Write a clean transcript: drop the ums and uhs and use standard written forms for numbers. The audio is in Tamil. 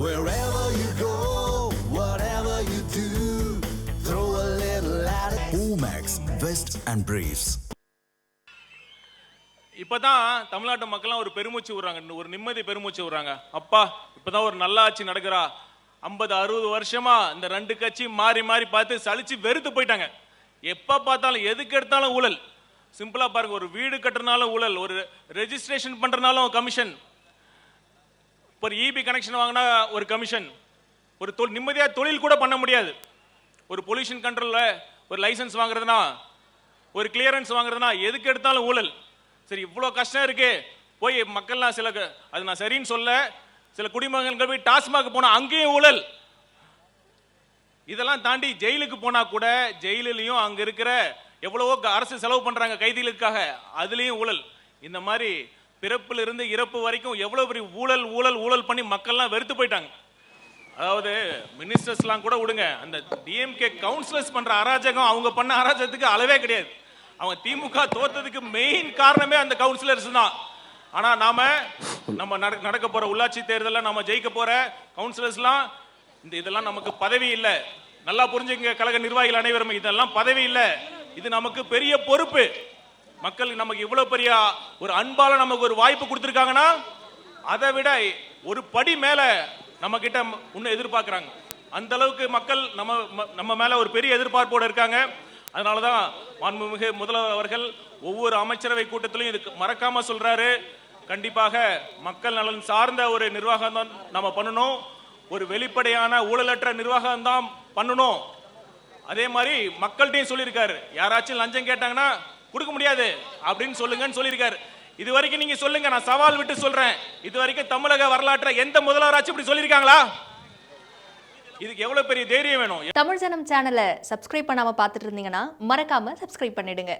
Wherever you go, whatever you do, throw a little at it. Omax, Vest and Briefs. இப்பதான் தமிழ்நாட்டு மக்கள்லாம் ஒரு பெருமூச்சு விடுறாங்க, ஒரு நிம்மதி பெருமூச்சு விடுறாங்க. அப்பா இப்பதான் ஒரு நல்லாட்சி நடக்கிறா. 50-60 வருஷமா இந்த ரெண்டு கட்சி மாறி மாறி பார்த்து சலிச்சு வெறுத்து போயிட்டாங்க. எப்ப பார்த்தாலும் எதுக்கு எடுத்தாலும் ஊழல். சிம்பிளா பாருங்க, ஒரு வீடு கட்டுறதுனாலும் ஊழல், ஒரு ரெஜிஸ்ட்ரேஷன் பண்றதுனாலும் கமிஷன், ஒரு இபி கனெக்ஷன் வாங்கினா ஒரு கமிஷன், ஒரு நிம்மதியா தொழில் கூட பண்ண முடியாது. ஒரு பொல்யூஷன் கண்ட்ரோல்ல ஒரு லைசன்ஸ் வாங்குறதுனா, ஒரு கிளியரன்ஸ் வாங்குறதுனா எதுக்கு எடுத்தாலும் ஊழல். சரி, இவ்வளோ கஷ்டம் இருக்கு, போய் மக்கள்லாம் சில, அது நான் சரின்னு சொல்ல, சில குடிமகன்கள் போய் டாஸ்மாக் போனா அங்கேயும் ஊழல். இதெல்லாம் தாண்டி ஜெயிலுக்கு போனா கூட ஜெயிலையும் அங்க இருக்கிற எவ்வளவோ அரசு செலவு பண்றாங்க கைதிகளுக்காக, அதுலயும் ஊழல். இந்த மாதிரி பிறப்புல இருந்து இறப்பு வரைக்கும் எவ்வளவு பெரிய ஊழல் ஊழல் ஊழல் பண்ணி மக்கள்லாம் வெறுத்து போயிட்டாங்க. அதாவது மினிஸ்டர்ஸ்லாம் கூட விடுங்க, அந்த டிஎம்கே கவுன்சிலர்ஸ் பண்ற அராஜகம், அவங்க பண்ண அராஜகத்துக்கு அளவே கிடையாது. அவங்க திமுக தோத்ததுக்கு மெயின் காரணமே அந்த கவுன்சிலர்ஸ் தான். ஆனா நம்ம நடக்க போற உள்ளாட்சி தேர்தலில் நம்ம ஜெயிக்க போற கவுன்சிலர்ஸ்லாம் இதெல்லாம் நமக்கு பதவி இல்லை. நல்லா புரிஞ்சுங்க கழக நிர்வாகிகள் அனைவரும், இதெல்லாம் பதவி இல்லை, இது நமக்கு பெரிய பொறுப்பு. மக்கள் நமக்கு இவ்வளவு பெரிய ஒரு அன்பால நமக்கு ஒரு வாய்ப்பு கொடுத்திருக்காங்கன்னா அதை விட ஒரு படி மேல நம்ம கிட்ட இன்னும் எதிர்பார்க்கிறாங்க. அந்த அளவுக்கு மக்கள் நம்ம மேல ஒரு பெரிய எதிர்பார்ப்போடு இருக்காங்க. அதனாலதான் மாண்புமிகு முதல்வர் அவர்கள் ஒவ்வொரு அமைச்சரவை கூட்டத்திலும் இது மறக்காம சொல்றாரு, கண்டிப்பாக மக்கள் நலன் சார்ந்த ஒரு நிர்வாகம் தான் நம்ம பண்ணணும், ஒரு வெளிப்படையான ஊழலற்ற நிர்வாகம் தான் பண்ணணும். அதே மாதிரி மக்கள்கிட்டையும் சொல்லியிருக்காரு, யாராச்சும் லஞ்சம் கேட்டாங்கன்னா கொடுக்க முடியாது அப்படின்னு சொல்லுங்கன்னு சொல்லியிருக்காரு. இது வரைக்கும் நீங்க சொல்லுங்க, நான் சவால் விட்டு சொல்றேன், இது வரைக்கும் தமிழக வரலாற்றை எந்த முதல்வராச்சும் இப்படி சொல்லியிருக்காங்களா? இதுக்கு எவ்வளவு பெரிய தைரியம் வேணும்? தமிழ் ஜனம் சேனலை சப்ஸ்கிரைப் பண்ணாம பார்த்துட்டு இருந்தீங்கன்னா மறக்காம சப்ஸ்கிரைப் பண்ணிடுங்க.